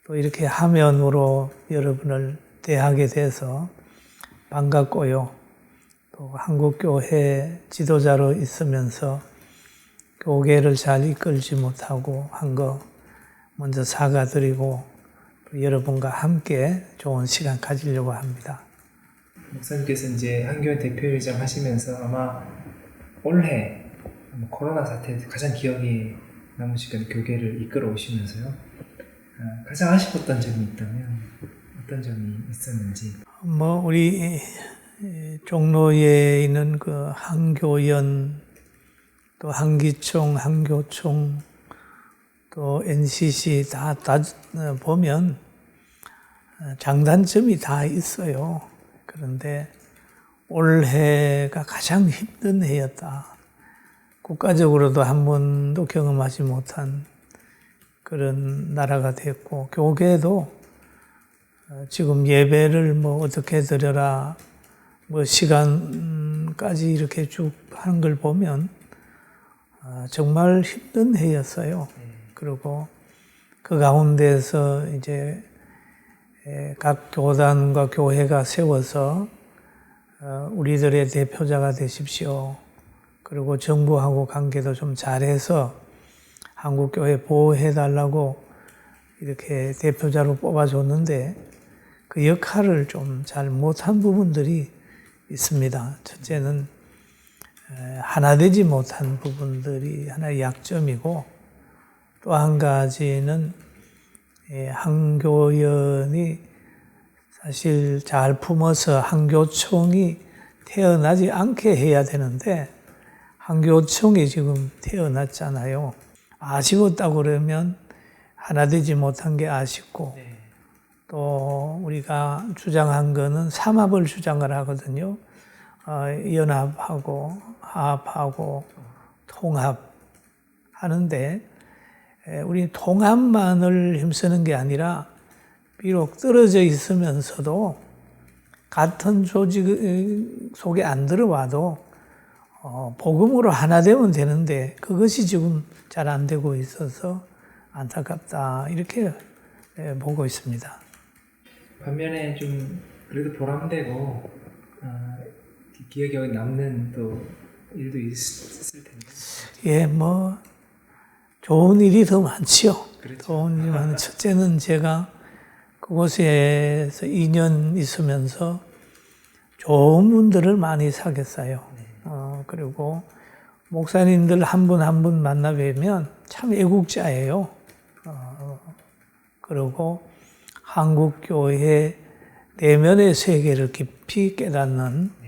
또 이렇게 화면으로 여러분을 대하게 돼서 반갑고요. 또 한국교회 지도자로 있으면서 교계를 잘 이끌지 못하고 한 거 먼저 사과드리고 또 여러분과 함께 좋은 시간 가지려고 합니다. 목사님께서 이제 한교회 대표회장 하시면서 아마 올해 코로나 사태 가장 기억이 남으실 거예요. 교계를 이끌어 오시면서요. 가장 아쉬웠던 점이 있다면 어떤 점이 있었는지. 우리 종로에 있는 그 한교연, 또 한기총, 한교총, 또 NCC 다 보면 장단점이 다 있어요. 그런데 올해가 가장 힘든 해였다. 국가적으로도 한 번도 경험하지 못한 그런 나라가 됐고, 교계도 지금 예배를 어떻게 드려라, 시간까지 이렇게 쭉 하는 걸 보면 정말 힘든 해였어요. 그리고 그 가운데서 이제 각 교단과 교회가 세워서 우리들의 대표자가 되십시오. 그리고 정부하고 관계도 좀 잘해서 한국교회 보호해달라고 이렇게 대표자로 뽑아줬는데 그 역할을 좀 잘 못한 부분들이 있습니다. 첫째는 하나 되지 못한 부분들이 하나의 약점이고, 또 한 가지는 한교연이 사실 잘 품어서 한교총이 태어나지 않게 해야 되는데 한교총이 지금 태어났잖아요. 아쉬웠다고 그러면 하나 되지 못한 게 아쉽고, 또 우리가 주장한 거는 삼합을 주장을 하거든요. 연합하고 화합하고 통합하는데 우리 통합만을 힘쓰는 게 아니라 비록 떨어져 있으면서도 같은 조직 속에 안 들어와도 복음으로 하나 되면 되는데 그것이 지금 잘 안 되고 있어서 안타깝다, 이렇게 보고 있습니다. 반면에 좀 그래도 보람되고 기억에 남는 또 일도 있을 텐데. 예, 좋은 일이 더 많지요. 그렇죠. 좋은 일이 많은, 첫째는 제가 그곳에서 2년 있으면서 좋은 분들을 많이 사귀었어요. 그리고 목사님들 한 분 한 분 만나 뵈면 참 애국자예요. 그리고 한국교회 내면의 세계를 깊이 깨닫는,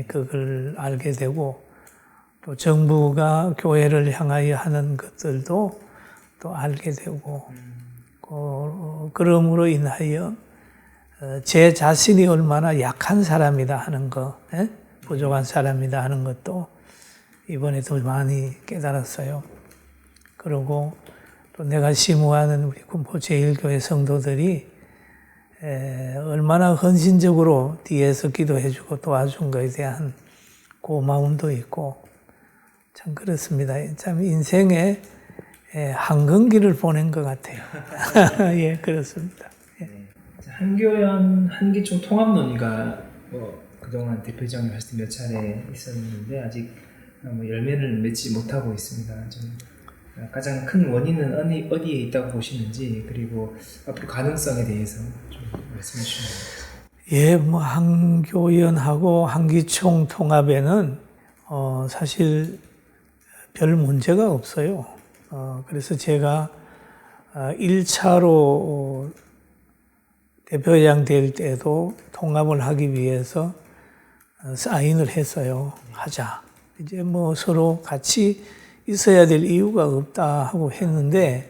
그걸 알게 되고, 또 정부가 교회를 향하여 하는 것들도 또 알게 되고, 그러므로 인하여 제 자신이 얼마나 약한 사람이다 하는 거, 부족한 사람이다 하는 것도 이번에 더 많이 깨달았어요. 그리고 또 내가 심우하는 우리 군포 제1교회 성도들이 얼마나 헌신적으로 뒤에서 기도해주고 도와준 것에 대한 고마움도 있고, 참 그렇습니다. 참 인생에 한근기를 보낸 것 같아요. 예, 그렇습니다. 예. 한교연, 한기총 통합 논의가 그동안 대표장님 하실 때 몇 차례 있었는데 아직 열매를 맺지 못하고 있습니다. 좀 가장 큰 원인은 어디에 있다고 보시는지, 그리고 앞으로 가능성에 대해서 좀 말씀해 주시면. 예, 한교연하고 한기총 통합에는 사실 별 문제가 없어요. 그래서 제가 1차로 대표회장 될 때도 통합을 하기 위해서 사인을 했어요. 하자. 이제 서로 같이 있어야 될 이유가 없다 하고 했는데,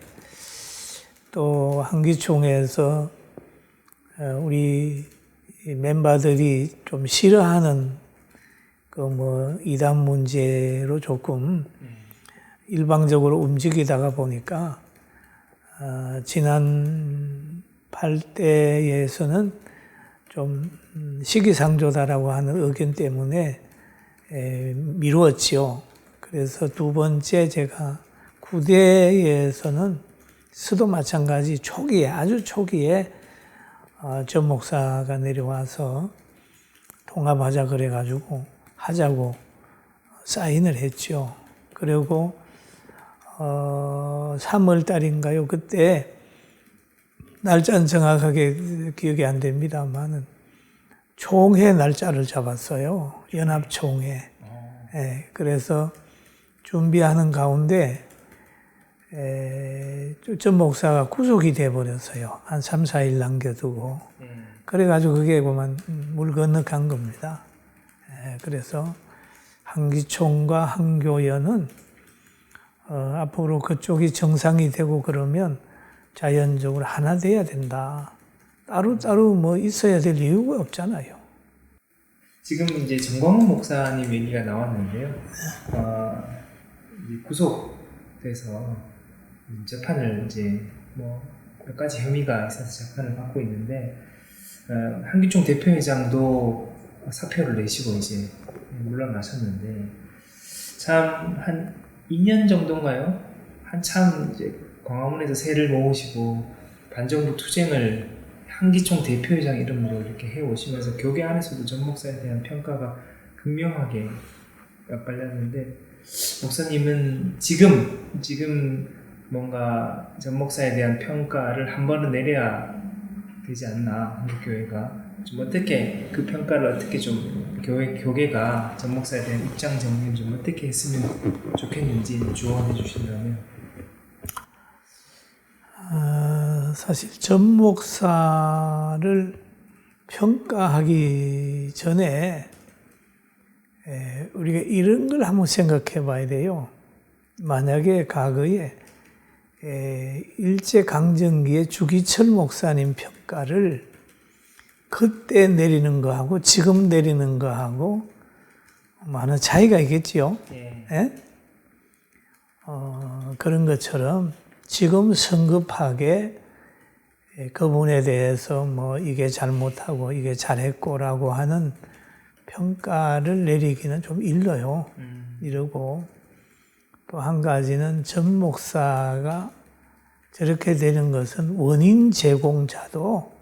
또 한기총에서 우리 멤버들이 좀 싫어하는 이단 문제로 조금 일방적으로 움직이다가 보니까 지난 8대에서는 좀 시기상조다라고 하는 의견 때문에 미루었지요. 그래서 두 번째 제가 9대에서는 스도 마찬가지 초기에 아주 초기에 전 목사가 내려와서 통합하자 그래가지고 하자고 사인을 했죠. 그리고 3월 달인가요? 그때 날짜는 정확하게 기억이 안 됩니다만은 총회 날짜를 잡았어요. 연합총회. 예, 그래서 준비하는 가운데 전 목사가 구속이 돼버렸어요. 한 3, 4일 남겨두고. 그래가지고 그게 그만 물 건너간 겁니다. 예, 그래서 한기총과 한교연은 앞으로 그쪽이 정상이 되고 그러면 자연적으로 하나 돼야 된다. 따로따로 뭐 있어야 될 이유가 없잖아요. 지금 이제 정광훈 목사님 얘기가 나왔는데요. 이제 구속돼서 재판을 이제 뭐 몇 가지 혐의가 있어서 재판을 받고 있는데 한기총 대표회장도 사표를 내시고 이제 물러나셨는데 참 한 2년 정도인가요? 한참 이제 광화문에서 세를 모으시고 반정부 투쟁을 한기총 대표회장 이름으로 이렇게 해오시면서 교계 안에서도 전 목사에 대한 평가가 극명하게 엇갈렸는데 목사님은 지금 뭔가 전 목사에 대한 평가를 한 번은 내려야 되지 않나 한국교회가 좀 어떻게 그 평가를 어떻게 좀 교계가 전 목사에 대한 입장 정리를 좀 어떻게 했으면 좋겠는지 조언해 주신다면. 사실 전 목사를 평가하기 전에 우리가 이런 걸 한번 생각해 봐야 돼요. 만약에 과거에 일제강점기에 주기철 목사님 평가를 그때 내리는 거하고 지금 내리는 거하고 많은 차이가 있겠지요. 예? 그런 것처럼 지금 성급하게 그분에 대해서 뭐 이게 잘못하고 이게 잘했고라고 하는 평가를 내리기는 좀 일러요. 이러고 또 한 가지는 전 목사가 저렇게 되는 것은 원인 제공자도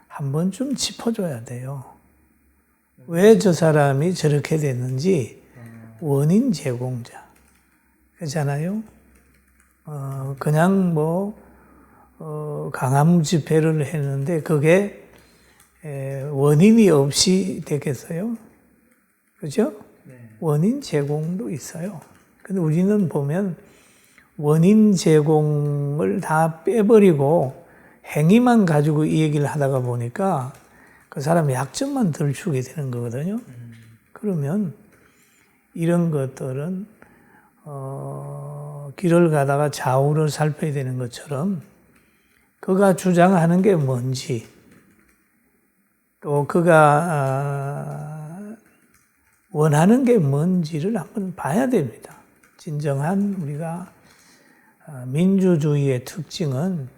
한 번쯤 짚어줘야 돼요. 왜 저 사람이 저렇게 됐는지 원인 제공자. 그렇잖아요? 그냥 뭐 강압 집회를 했는데 그게 원인이 없이 되겠어요? 그죠? 원인 제공도 있어요. 근데 우리는 보면 원인 제공을 다 빼버리고 행위만 가지고 이 얘기를 하다가 보니까 그 사람의 약점만 들추게 되는 거거든요. 그러면 이런 것들은 길을 가다가 좌우를 살펴야 되는 것처럼 그가 주장하는 게 뭔지 또 그가 원하는 게 뭔지를 한번 봐야 됩니다. 진정한 우리가 민주주의의 특징은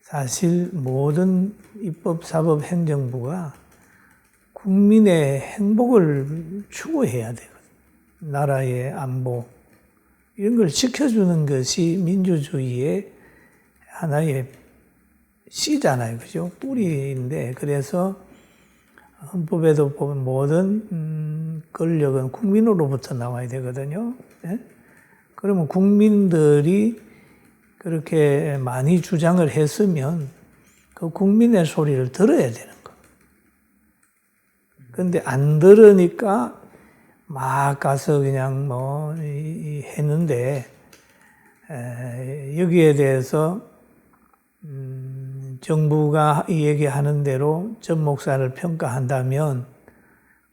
사실 모든 입법, 사법, 행정부가 국민의 행복을 추구해야 되거든요. 나라의 안보 이런 걸 지켜주는 것이 민주주의의 하나의 씨잖아요. 그죠? 뿌리인데 그래서 헌법에도 보면 모든 권력은 국민으로부터 나와야 되거든요. 예? 그러면 국민들이 그렇게 많이 주장을 했으면 그 국민의 소리를 들어야 되는 거. 근데 안 들으니까 막 가서 그냥 뭐 했는데 여기에 대해서 정부가 이 얘기하는 대로 전 목사를 평가한다면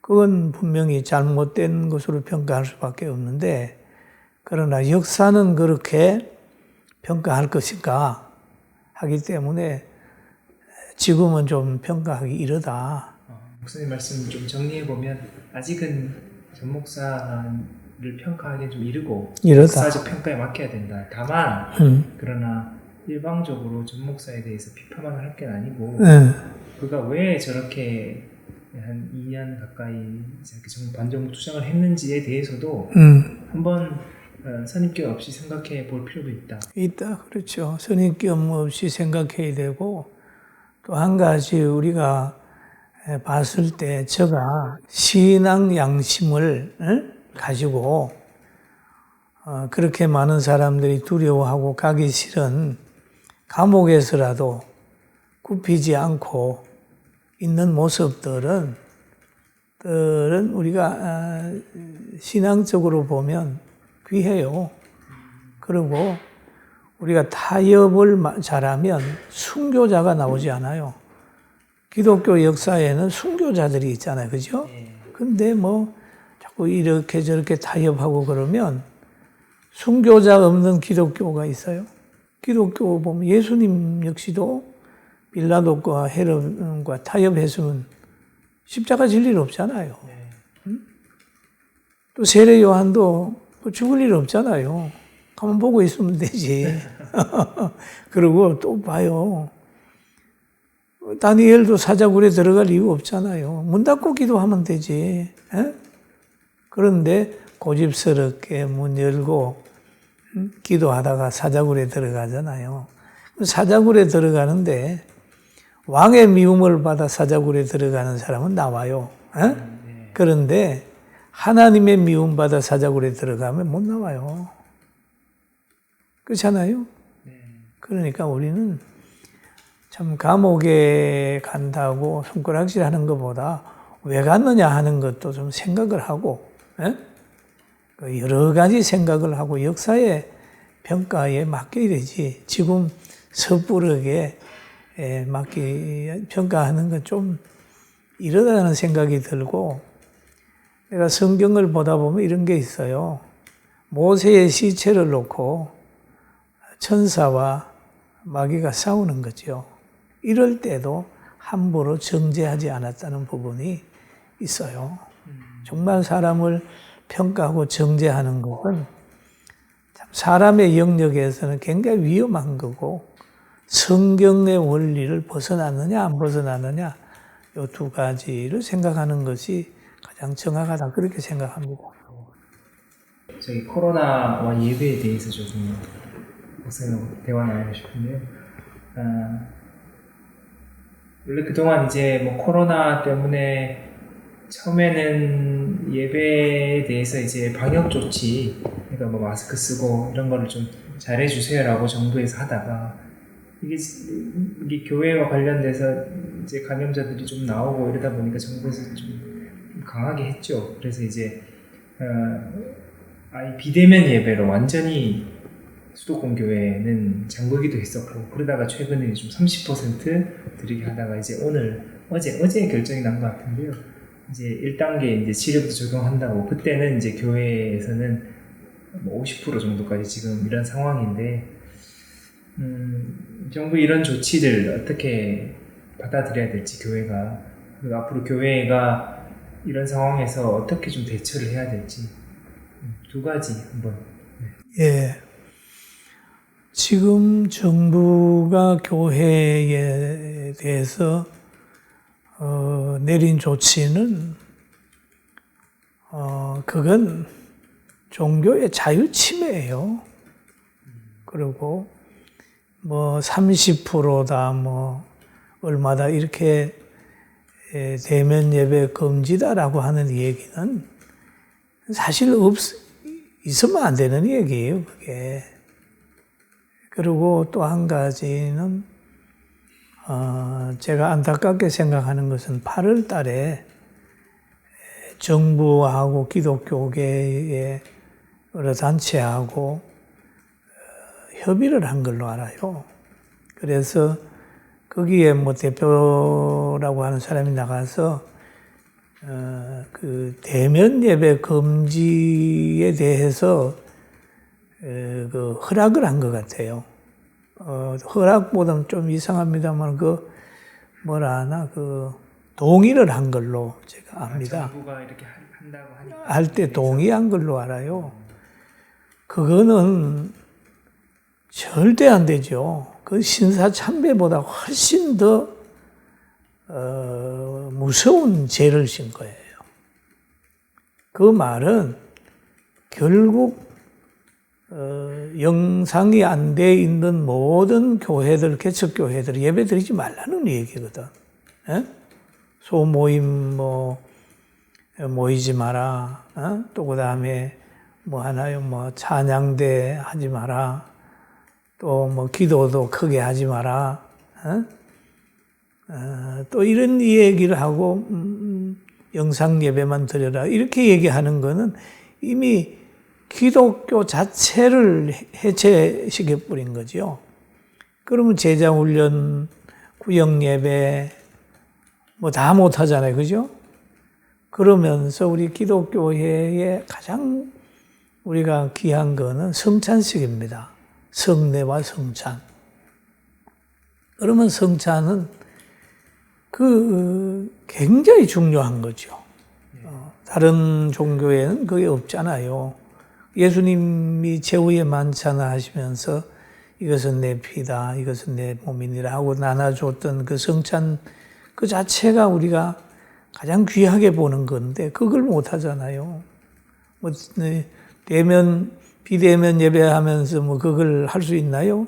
그건 분명히 잘못된 것으로 평가할 수밖에 없는데 그러나 역사는 그렇게 평가할 것인가 하기 때문에 지금은 좀 평가하기 이르다. 목사님 말씀 좀 정리해보면 아직은 전 목사를 평가하기엔 좀 이르고 역사적 평가에 맡겨야 된다. 다만 그러나 일방적으로 전 목사에 대해서 비판만 할 게 아니고 그가 왜 저렇게 한 2년 가까이 이렇게 반정부 투쟁을 했는지에 대해서도 한번 선입견 없이 생각해 볼 필요도 있다. 있다. 그렇죠. 선입견 없이 생각해야 되고, 또 한 가지 우리가 봤을 때 저가 신앙 양심을 가지고 그렇게 많은 사람들이 두려워하고 가기 싫은 감옥에서라도 굽히지 않고 있는 모습들은 우리가 신앙적으로 보면 귀해요. 그리고 우리가 타협을 잘하면 순교자가 나오지 않아요. 기독교 역사에는 순교자들이 있잖아요. 그죠? 근데 뭐 자꾸 이렇게 저렇게 타협하고 그러면 순교자 없는 기독교가 있어요. 기독교 보면 예수님 역시도 빌라도과 헤롯과 타협했으면 십자가 질 일 없잖아요. 또 세례 요한도 죽을 일 없잖아요. 가만 보고 있으면 되지. 그리고 또 봐요. 다니엘도 사자굴에 들어갈 이유 없잖아요. 문 닫고 기도하면 되지. 그런데 고집스럽게 문 열고 기도하다가 사자굴에 들어가잖아요. 사자굴에 들어가는데 왕의 미움을 받아 사자굴에 들어가는 사람은 나와요. 그런데 하나님의 미움 받아 사자굴에 들어가면 못 나와요. 그렇잖아요? 그러니까 우리는 참 감옥에 간다고 손가락질 하는 것보다 왜 갔느냐 하는 것도 좀 생각을 하고, 여러 가지 생각을 하고 역사의 평가에 맡겨야 되지. 지금 섣부르게 평가하는 건 좀 이러다는 생각이 들고, 내가 성경을 보다 보면 이런 게 있어요. 모세의 시체를 놓고 천사와 마귀가 싸우는 거죠. 이럴 때도 함부로 정죄하지 않았다는 부분이 있어요. 정말 사람을 평가하고 정죄하는 것은 사람의 영역에서는 굉장히 위험한 거고, 성경의 원리를 벗어났느냐 안 벗어났느냐 이 두 가지를 생각하는 것이 가장 정확하다, 그렇게 생각합니다. 저희 코로나와 예배에 대해서 조금 목사님하고 대화 나누고 싶은데요. 원래 그동안 이제 뭐 코로나 때문에 처음에는 예배에 대해서 이제 방역 조치, 그러니까 뭐 마스크 쓰고 이런 거를 좀 잘해주세요라고 정부에서 하다가 이게 교회와 관련돼서 이제 감염자들이 좀 나오고 이러다 보니까 정부에서 좀 강하게 했죠. 그래서 이제 아예 비대면 예배로 완전히 수도권 교회는 잠그기도 했었고, 그러다가 최근에 좀 30% 드리게 하다가 이제 어제 결정이 난 것 같은데요. 이제 1단계 이제 치료도 적용한다고, 그때는 이제 교회에서는 뭐 50% 정도까지 지금 이런 상황인데, 정부 이런 조치를 어떻게 받아들여야 될지, 교회가, 그리고 앞으로 교회가 이런 상황에서 어떻게 좀 대처를 해야 될지, 두 가지 한번. 예. 지금 정부가 교회에 대해서 내린 조치는 그건 종교의 자유 침해예요. 그리고 뭐 30%다 뭐 얼마다 이렇게 대면 예배 금지다라고 하는 얘기는 사실 있으면 안 되는 얘기예요, 그게. 그리고 또 한 가지는 제가 안타깝게 생각하는 것은 8월 달에 정부하고 기독교계의 여러 단체하고 협의를 한 걸로 알아요. 그래서 거기에 뭐 대표라고 하는 사람이 나가서 그 대면 예배 금지에 대해서 그 허락을 한 것 같아요. 허락보다는 좀 이상합니다만 동의를 한 걸로 제가 압니다. 정부가 이렇게 한다고 하니까 할 때 동의한 걸로 알아요. 그거는 절대 안 되죠. 그 신사참배보다 훨씬 더 무서운 죄를 진 거예요. 그 말은 결국 영상이 안 돼 있는 모든 교회들, 개척교회들 예배 드리지 말라는 얘기거든. 예? 소모임 모이지 마라. 또 그 다음에 하나요? 찬양대 하지 마라. 또 기도도 크게 하지 마라. 또 이런 얘기를 하고 영상 예배만 드려라. 이렇게 얘기하는 거는 이미 기독교 자체를 해체시켜 버린 거죠. 그러면 제자훈련, 구역예배 다 못하잖아요. 그죠? 그러면서 우리 기독교회의 가장 우리가 귀한 거는 성찬식입니다. 성례와 성찬. 그러면 성찬은 굉장히 중요한 거죠. 다른 종교에는 그게 없잖아요. 예수님이 제후의 만찬을 하시면서 이것은 내 피다, 이것은 내 몸이니라 하고 나눠줬던 그 성찬 그 자체가 우리가 가장 귀하게 보는 건데 그걸 못 하잖아요. 비대면 예배하면서 그걸 할 수 있나요?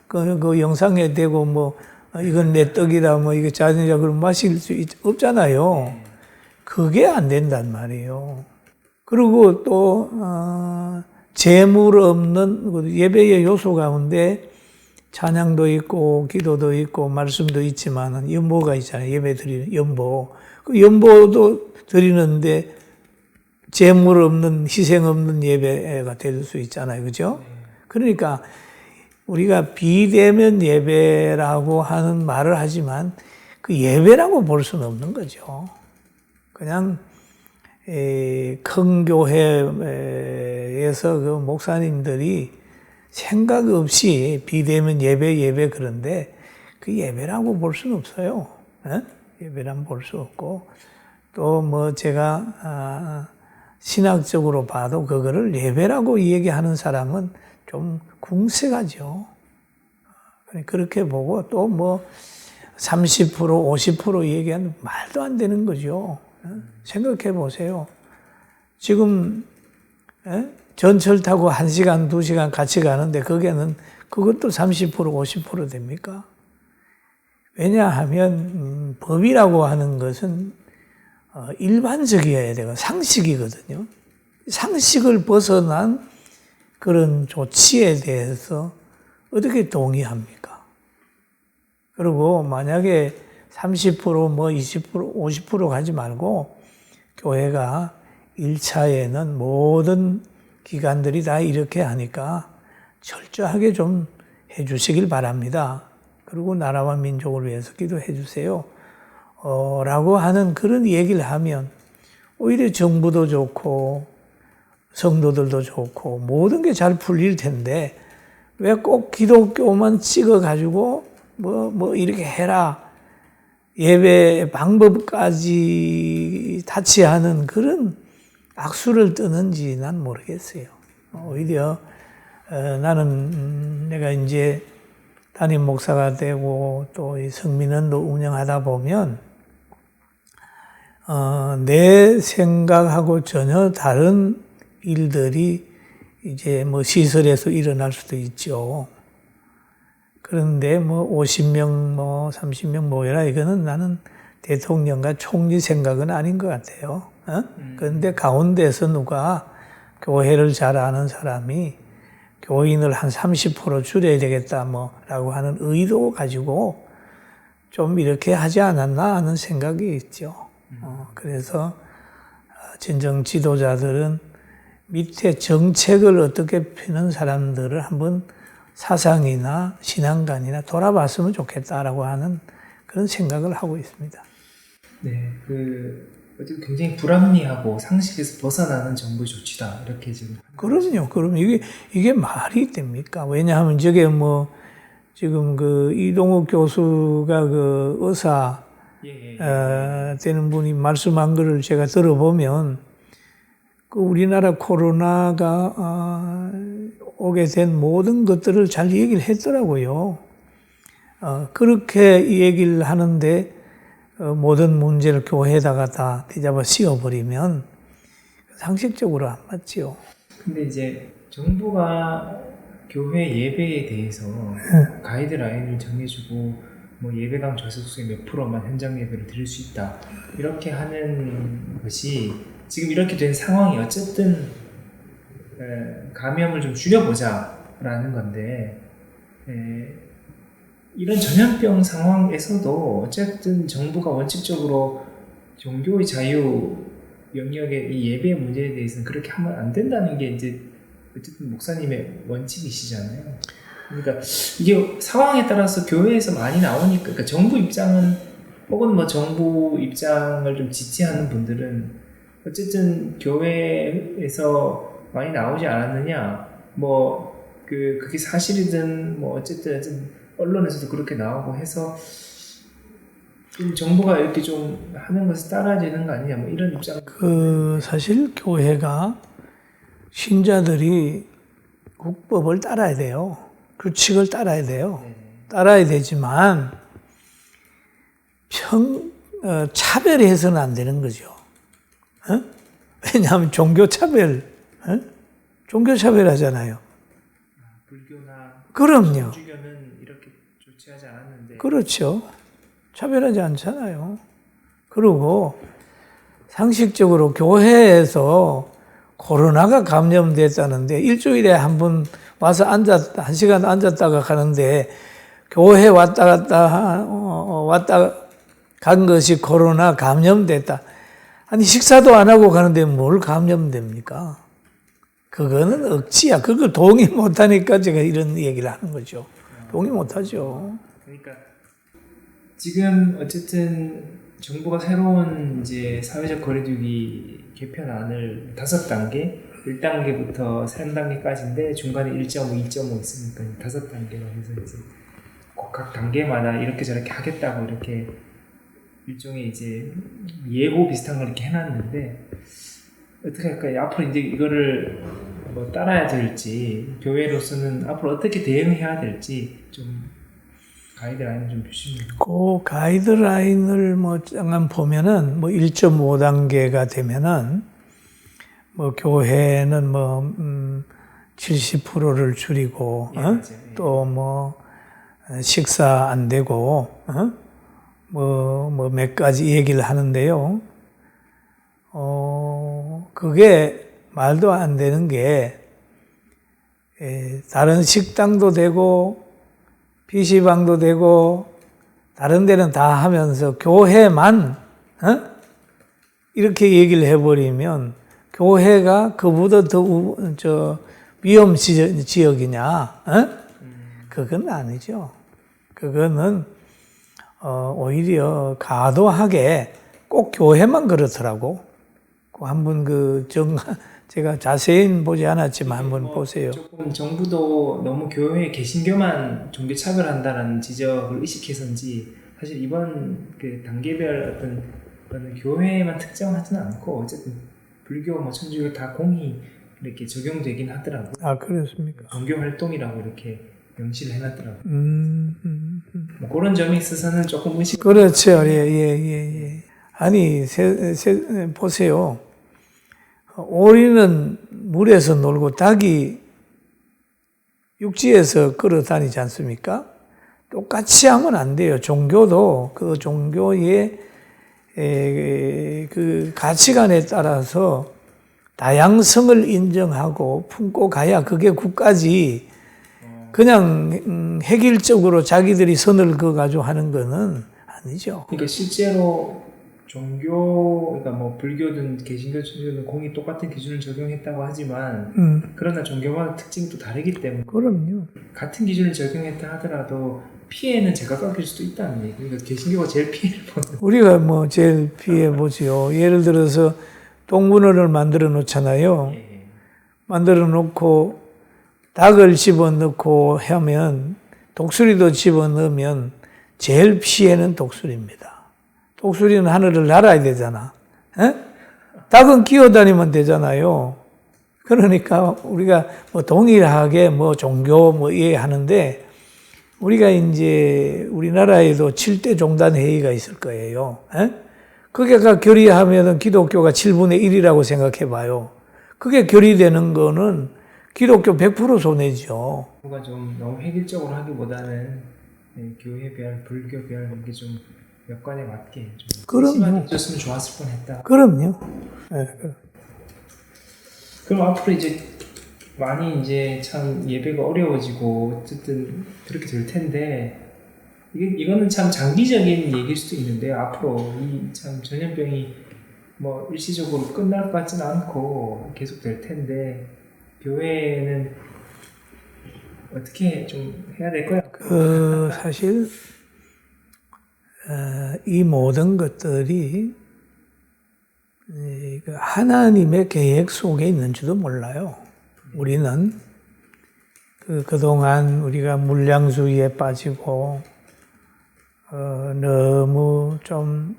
그 영상에 대고 이건 내 떡이다, 이거 잔이다, 그럼 마실 수 없잖아요. 그게 안 된단 말이에요. 그리고 또, 재물 없는 예배의 요소 가운데 찬양도 있고, 기도도 있고, 말씀도 있지만은 연보가 있잖아요. 예배 드리는 연보. 그 연보도 드리는데 재물 없는, 희생 없는 예배가 될 수 있잖아요. 그죠? 그러니까 우리가 비대면 예배라고 하는 말을 하지만 그 예배라고 볼 수는 없는 거죠. 그냥 큰 교회에서 그 목사님들이 생각 없이 비대면 예배 그런데 그 예배라고 볼 수는 없어요. 예배라고 볼 수 없고 또 제가 신학적으로 봐도 그거를 예배라고 얘기하는 사람은 좀 궁색하죠. 그렇게 보고 또 30% 50% 얘기하는 말도 안 되는 거죠. 생각해 보세요. 지금 전철 타고 1시간, 2시간 같이 가는데 그것도 30% 50% 됩니까? 왜냐하면 법이라고 하는 것은 일반적이어야 되고 상식이거든요. 상식을 벗어난 그런 조치에 대해서 어떻게 동의합니까? 그리고 만약에 30% 20% 50% 가지 말고 교회가 1차에는 모든 기관들이 다 이렇게 하니까 철저하게 좀 해주시길 바랍니다. 그리고 나라와 민족을 위해서 기도해 주세요. 라고 하는 그런 얘기를 하면 오히려 정부도 좋고 성도들도 좋고 모든 게 잘 풀릴 텐데 왜 꼭 기독교만 찍어가지고 이렇게 해라 예배 방법까지 타치하는 그런 악수를 뜨는지 난 모르겠어요. 오히려 나는 내가 이제 담임 목사가 되고 또 이 성민원도 운영하다 보면 내 생각하고 전혀 다른 일들이 이제 시설에서 일어날 수도 있죠. 그런데 50명, 30명 모여라 이거는 나는 대통령과 총리 생각은 아닌 것 같아요. 그런데 가운데서 누가 교회를 잘 아는 사람이 교인을 한 30% 줄여야 되겠다 라고 하는 의도 가지고 좀 이렇게 하지 않았나 하는 생각이 있죠. 그래서 진정 지도자들은 밑에 정책을 어떻게 펴는 사람들을 한번 사상이나 신앙관이나 돌아봤으면 좋겠다라고 하는 그런 생각을 하고 있습니다. 네, 굉장히 불합리하고 상식에서 벗어나는 정부 조치다 이렇게 지금. 그럼요. 그럼 이게 말이 됩니까? 왜냐하면 저게 지금 이동욱 교수가 의사 되는 분이 말씀한 거를 제가 들어보면 우리나라 코로나가 오게 된 모든 것들을 잘 얘기를 했더라고요. 그렇게 얘기를 하는데 모든 문제를 교회에다가 다 뒤잡아 씌워버리면 상식적으로 안 맞지요. 근데 이제 정부가 교회 예배에 대해서 가이드라인을 정해주고 뭐 예배당 좌석수의 몇 프로만 현장 예배를 드릴 수 있다 이렇게 하는 것이 지금 이렇게 된 상황이 어쨌든 감염을 좀 줄여보자라는 건데 이런 전염병 상황에서도 어쨌든 정부가 원칙적으로 종교의 자유 영역의 이 예배 문제에 대해서는 그렇게 하면 안 된다는 게 이제 어쨌든 목사님의 원칙이시잖아요. 그러니까 이게 상황에 따라서 교회에서 많이 나오니까 그러니까 정부 입장은 혹은 뭐 정부 입장을 좀 지지하는 분들은 어쨌든 교회에서 많이 나오지 않았느냐 뭐 그게 사실이든 뭐 어쨌든 언론에서도 그렇게 나오고 해서 좀 정부가 이렇게 좀 하는 것을 따라야 되는 거 아니냐 뭐 이런 입장. 사실 교회가 신자들이 국법을 따라야 돼요. 규칙을 따라야 돼요. 따라야 되지만 차별해서는 안 되는 거죠. 왜냐하면 종교차별, 종교차별하잖아요. 불교나 그럼요. 천주교는 이렇게 조치하지 않았는데. 그렇죠. 차별하지 않잖아요. 그리고 상식적으로 교회에서 코로나가 감염됐다는데 일주일에 한 번 와서 한 시간 앉았다가 가는데 교회 왔다 간 것이 코로나 감염됐다. 아니 식사도 안 하고 가는데 뭘 감염됩니까? 그거는 억지야. 그걸 동의 못하니까 제가 이런 얘기를 하는 거죠. 동의 못하죠. 그러니까 지금 어쨌든 정부가 새로운 이제 사회적 거리두기 개편안을 5단계, 1단계부터 3단계까지인데 중간에 1.5, 2.5 있으니까 5단계로 해서 이제 각 단계마다 이렇게 저렇게 하겠다고 이렇게 일종의 이제 예고 비슷한 걸 이렇게 해놨는데 어떻게 할까요? 앞으로 이제 이거를 뭐 따라야 될지 교회로서는 앞으로 어떻게 대응해야 될지 좀 가이드라인을 좀 주시면. 그 가이드라인을 잠깐 보면은 1.5단계가 되면은 교회는 70%를 줄이고 또 식사 안 되고 몇 가지 얘기를 하는데요. 그게 말도 안 되는 게 다른 식당도 되고 PC방도 되고 다른 데는 다 하면서 교회만 이렇게 얘기를 해버리면 교회가 그보다 더 위험 지역이냐? 그건 아니죠. 그거는 오히려 과도하게 꼭 교회만 그렇더라고. 한번 제가 자세히는 보지 않았지만 한번 보세요. 조금 정부도 너무 교회 개신교만 종교 차별한다는 지적을 의식해서인지 사실 이번 그 단계별 어떤 거는 교회만 특정하지는 않고 어쨌든 불교, 천주교 다 공히 이렇게 적용되긴 하더라고요. 아, 그렇습니까? 종교 활동이라고 이렇게 명시를 해놨더라고요. 그런 점에 있어서는 조금 의식. 그렇죠. 예. 아니, 보세요. 오리는 물에서 놀고 닭이 육지에서 걸어 다니지 않습니까? 똑같이 하면 안 돼요. 종교도 그 종교의 그 가치관에 따라서 다양성을 인정하고 품고 가야 그게 국가지. 그냥 획일적으로 자기들이 선을 그어가지고 하는 거는 아니죠. 그러니까 실제로 종교, 그러니까 불교든 개신교, 천주교든 공이 똑같은 기준을 적용했다고 하지만 그러나 종교마다 특징이 또 다르기 때문에 그럼요. 같은 기준을 적용했다 하더라도 피해는 제각각일 수도 있다는 얘기. 그러니까 개신교가 제일 피해를 보는. 우리가 제일 피해 보지요. 예를 들어서 동문회를 만들어 놓잖아요. 만들어 놓고 닭을 집어넣고 하면 독수리도 집어넣으면 제일 피해는 독수리입니다. 독수리는 하늘을 날아야 되잖아. 닭은 기어다니면 되잖아요. 그러니까 우리가 동일하게 종교 이해하는데 우리가 이제 우리나라에도 7대 종단 회의가 있을 거예요. 그게 결의하면 기독교가 7분의 1이라고 생각해 봐요. 그게 결의되는 거는 기독교 100% 손해죠. 뭔가 좀 너무 획일적으로 하기보다는 교회 배열, 불교 배열 이렇게 좀 여건에 맞게 좀 그럼요. 심하게 해줬으면 좋았을 뻔했다. 그럼요. 예, 그럼 앞으로 이제 많이 이제 참 예배가 어려워지고 어쨌든 그렇게 될 텐데 이거는 참 장기적인 얘기일 수도 있는데 앞으로 이 참 전염병이 뭐 일시적으로 끝날 것 같지는 않고 계속 될 텐데 교회는 어떻게 좀 해야 될까요? 사실 이 모든 것들이 하나님의 계획 속에 있는지도 몰라요. 우리는 그동안 우리가 물량주의에 빠지고 너무 좀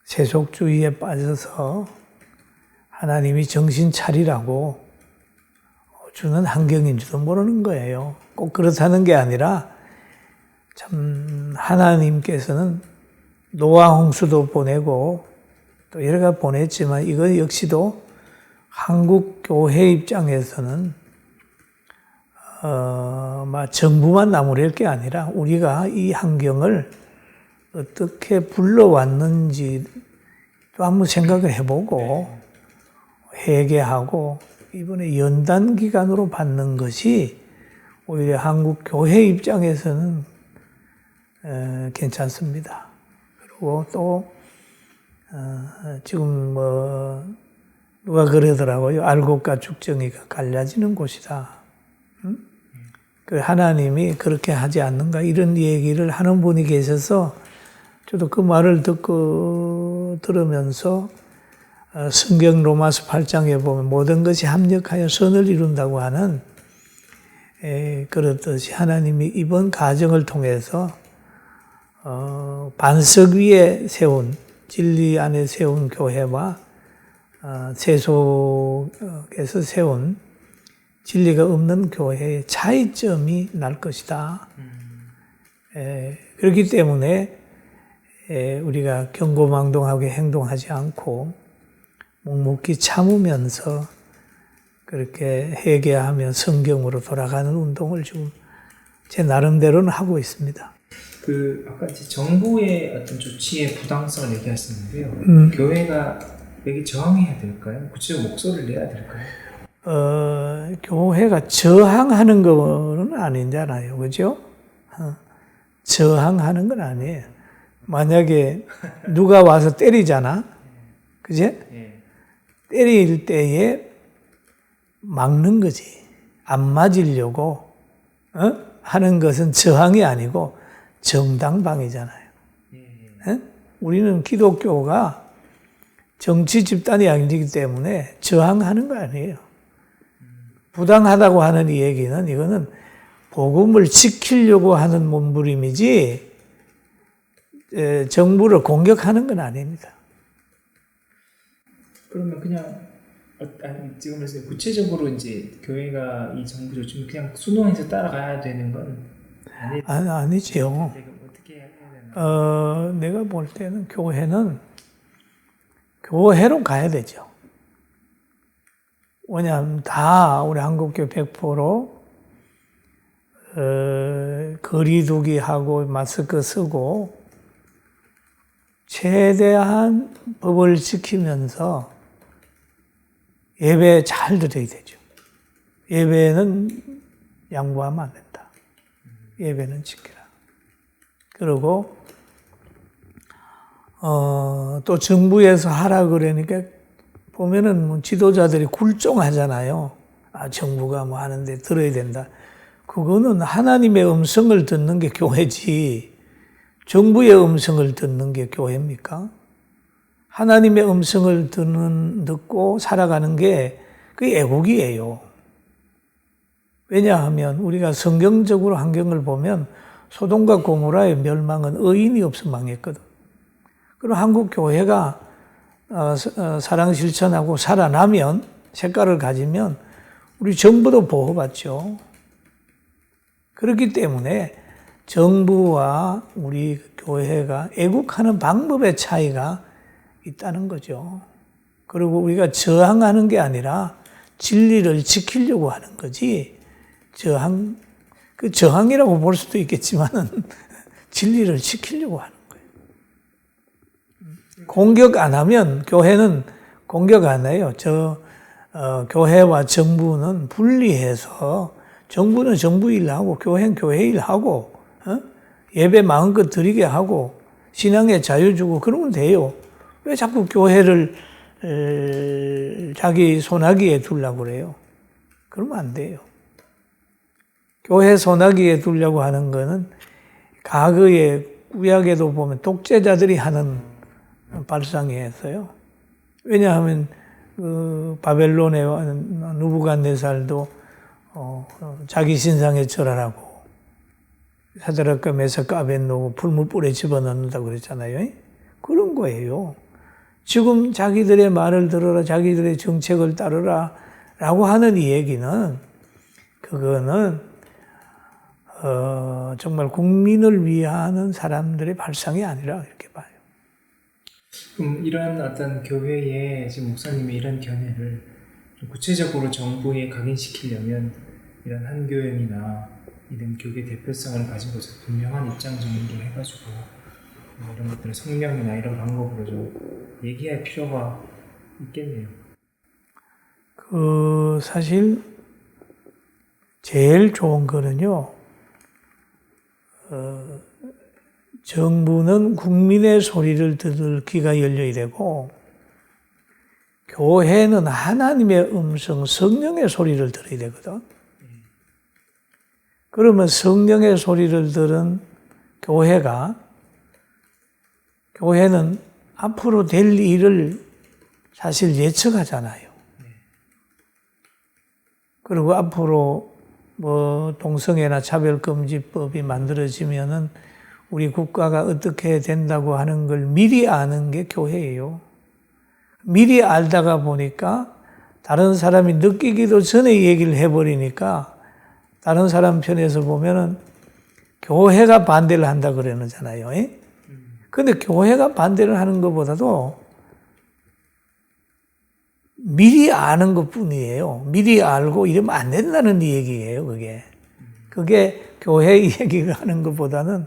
세속주의에 빠져서 하나님이 정신 차리라고 주는 환경인지도 모르는 거예요. 꼭 그렇다는 게 아니라 참 하나님께서는 노아 홍수도 보내고 또 여러 가지 보냈지만 이거 역시도 한국 교회 입장에서는 정부만 나무랄 게 아니라 우리가 이 환경을 어떻게 불러왔는지 또 한번 생각을 해보고 회개하고 이번에 연단 기간으로 받는 것이 오히려 한국 교회 입장에서는 괜찮습니다. 그리고 또 지금 뭐 누가 그러더라고요. 알곡과 죽정이가 갈라지는 곳이다. 그 하나님이 그렇게 하지 않는가 이런 얘기를 하는 분이 계셔서 저도 그 말을 들으면서 성경 로마서 8장에 보면 모든 것이 합력하여 선을 이룬다고 하는 그렇듯이 하나님이 이번 가정을 통해서 반석 위에 세운 진리 안에 세운 교회와 세속에서 세운 진리가 없는 교회의 차이점이 날 것이다. 그렇기 때문에 우리가 경고망동하게 행동하지 않고 묵묵히 참으면서 그렇게 회개하며 성경으로 돌아가는 운동을 지금 제 나름대로는 하고 있습니다. 아까 이제 정부의 어떤 조치의 부당성을 얘기하셨는데요. 교회가 여기 저항해야 될까요? 구체적 목소리를 내야 될까요? 교회가 저항하는 거는 아니잖아요. 그죠? 저항하는 건 아니에요. 만약에 누가 와서 때리잖아. 그제? 때릴 때에 막는 거지. 안 맞으려고 하는 것은 저항이 아니고 정당방위잖아요. 우리는 기독교가 정치 집단이 아니기 때문에 저항하는 거 아니에요. 부당하다고 하는 이 얘기는 이거는 복음을 지키려고 하는 몸부림이지 정부를 공격하는 건 아닙니다. 그러면 그냥 지금 말씀 구체적으로 이제 교회가 이 정부 조치를 그냥 순종해서 따라가야 되는 건 아니지요. 어떻게 해야 되나? 내가 볼 때는 교회는 교회로 가야 되죠. 왜냐하면 다 우리 한국교 100% 거리두기 하고 마스크 쓰고 최대한 법을 지키면서 예배 잘 드려야 되죠. 예배는 양보하면 안 된다. 예배는 지키라. 그리고 또 정부에서 하라 그러니까 보면은 뭐 지도자들이 굴종하잖아요. 정부가 뭐 하는데 들어야 된다. 그거는 하나님의 음성을 듣는 게 교회지 정부의 음성을 듣는 게 교회입니까? 하나님의 음성을 듣고 살아가는 게 그게 애국이에요. 왜냐하면 우리가 성경적으로 환경을 보면 소돔과 고모라의 멸망은 의인이 없어 망했거든. 그리고 한국 교회가 사랑 실천하고 살아나면 색깔을 가지면 우리 정부도 보호받죠. 그렇기 때문에 정부와 우리 교회가 애국하는 방법의 차이가 있다는 거죠. 그리고 우리가 저항하는 게 아니라 진리를 지키려고 하는 거지. 저항이라고 볼 수도 있겠지만은 진리를 지키려고 하는 거예요. 공격 안 하면 교회는 공격 안 해요. 교회와 정부는 분리해서 정부는 정부 일하고 교회는 교회 일하고 예배 마음껏 드리게 하고 신앙에 자유 주고 그러면 돼요. 왜 자꾸 교회를 자기 손아귀에 두려고 그래요? 그러면 안 돼요. 교회 손아귀에 두려고 하는 거는 과거에 구약에도 보면 독재자들이 하는 발상이었어요. 왜냐하면 바벨론의 느부갓네살도 자기 신상에 절하라고 사드락과 메삭과 아벳노고 풀무불에 집어넣는다고 그랬잖아요. 그런 거예요. 지금 자기들의 말을 들어라, 자기들의 정책을 따르라 라고 하는 이 얘기는 그거는 정말 국민을 위하는 사람들의 발상이 아니라 이렇게 봐요. 그럼 이런 어떤 교회에 지금 목사님의 이런 견해를 좀 구체적으로 정부에 각인시키려면 이런 한교연이나 이런 교계 대표성을 가지고서 분명한 입장 정리를 해가지고 이런 것들을 성명이나 이런 방법으로 좀 얘기할 필요가 있겠네요. 사실 제일 좋은 거는요. 정부는 국민의 소리를 들을 귀가 열려야 되고 교회는 하나님의 음성, 성령의 소리를 들어야 되거든. 그러면 성령의 소리를 들은 교회는 앞으로 될 일을 사실 예측하잖아요. 그리고 앞으로 동성애나 차별금지법이 만들어지면은 우리 국가가 어떻게 된다고 하는 걸 미리 아는 게 교회예요. 미리 알다가 보니까 다른 사람이 느끼기도 전에 얘기를 해버리니까 다른 사람 편에서 보면은 교회가 반대를 한다 그러잖아요. 근데 교회가 반대를 하는 것보다도 미리 아는 것 뿐이에요. 미리 알고 이러면 안 된다는 얘기예요, 그게 교회 얘기를 하는 것보다는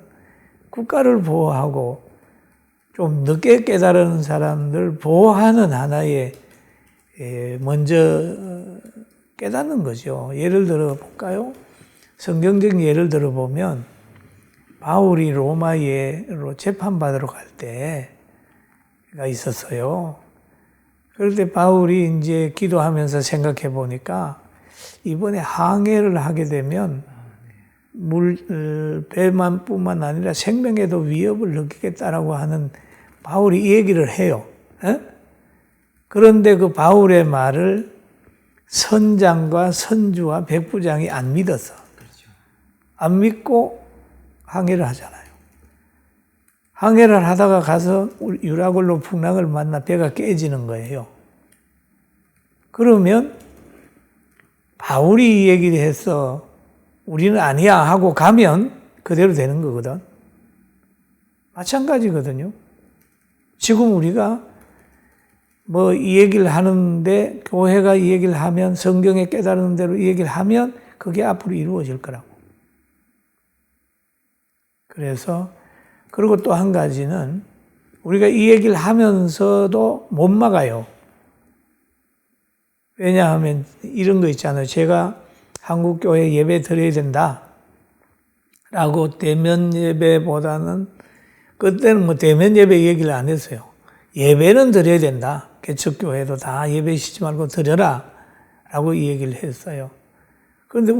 국가를 보호하고 좀 늦게 깨달은 사람들 보호하는 하나의 먼저 깨닫는 거죠. 예를 들어 볼까요? 성경적 예를 들어 보면 바울이 로마로 재판받으러 갈 때가 있었어요. 그럴 때 바울이 이제 기도하면서 생각해 보니까 이번에 항해를 하게 되면 배만뿐만 아니라 생명에도 위협을 느끼겠다라고 하는 바울이 이 얘기를 해요. 그런데 그 바울의 말을 선장과 선주와 백부장이 안 믿었어. 안 믿고 항해를 하잖아요. 항해를 하다가 가서 유라굴로 풍랑을 만나 배가 깨지는 거예요. 그러면 바울이 이 얘기를 했어. 우리는 아니야 하고 가면 그대로 되는 거거든. 마찬가지거든요. 지금 우리가 이 얘기를 하는데 교회가 이 얘기를 하면 성경에 깨달은 대로 이 얘기를 하면 그게 앞으로 이루어질 거라고. 그리고 또 한 가지는 우리가 이 얘기를 하면서도 못 막아요. 왜냐하면 이런 거 있잖아요. 제가 한국교회 예배 드려야 된다 라고 대면 예배보다는 그때는 대면 예배 얘기를 안 했어요. 예배는 드려야 된다. 개척교회도 다 예배 쉬지 말고 드려라 라고 이 얘기를 했어요. 그런데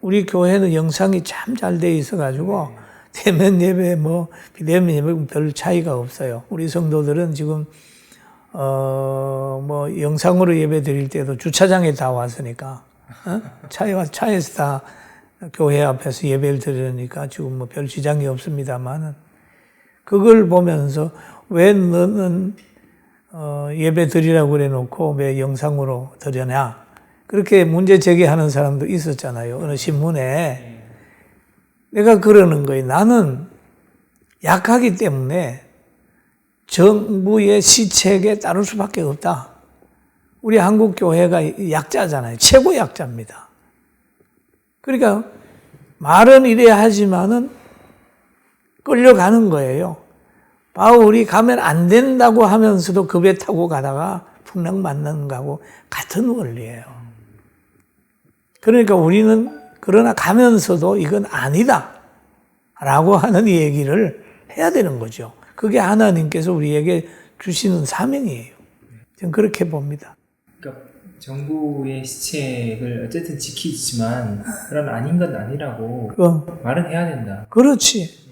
우리 교회는 영상이 참 잘 돼 있어가지고 대면 예배 비대면 예배 별 차이가 없어요. 우리 성도들은 지금 영상으로 예배 드릴 때도 주차장에 다 왔으니까 차에서 다 교회 앞에서 예배를 드리니까 지금 별 지장이 없습니다만은 그걸 보면서 왜 너는 예배 드리라고 그래 놓고 왜 영상으로 드려냐 그렇게 문제 제기하는 사람도 있었잖아요. 어느 신문에. 내가 그러는 거예요. 나는 약하기 때문에 정부의 시책에 따를 수밖에 없다. 우리 한국 교회가 약자잖아요. 최고 약자입니다. 그러니까 말은 이래야 하지만은 끌려가는 거예요. 바울이 가면 안 된다고 하면서도 그 배 타고 가다가 풍랑 만나는 거하고 같은 원리예요. 그러니까 우리는 그러나 가면서도 이건 아니다 라고 하는 얘기를 해야 되는 거죠. 그게 하나님께서 우리에게 주시는 사명이에요. 저는 그렇게 봅니다. 그러니까 정부의 시책을 어쨌든 지키지만 그런 아닌 건 아니라고 말은 해야 된다. 그렇지.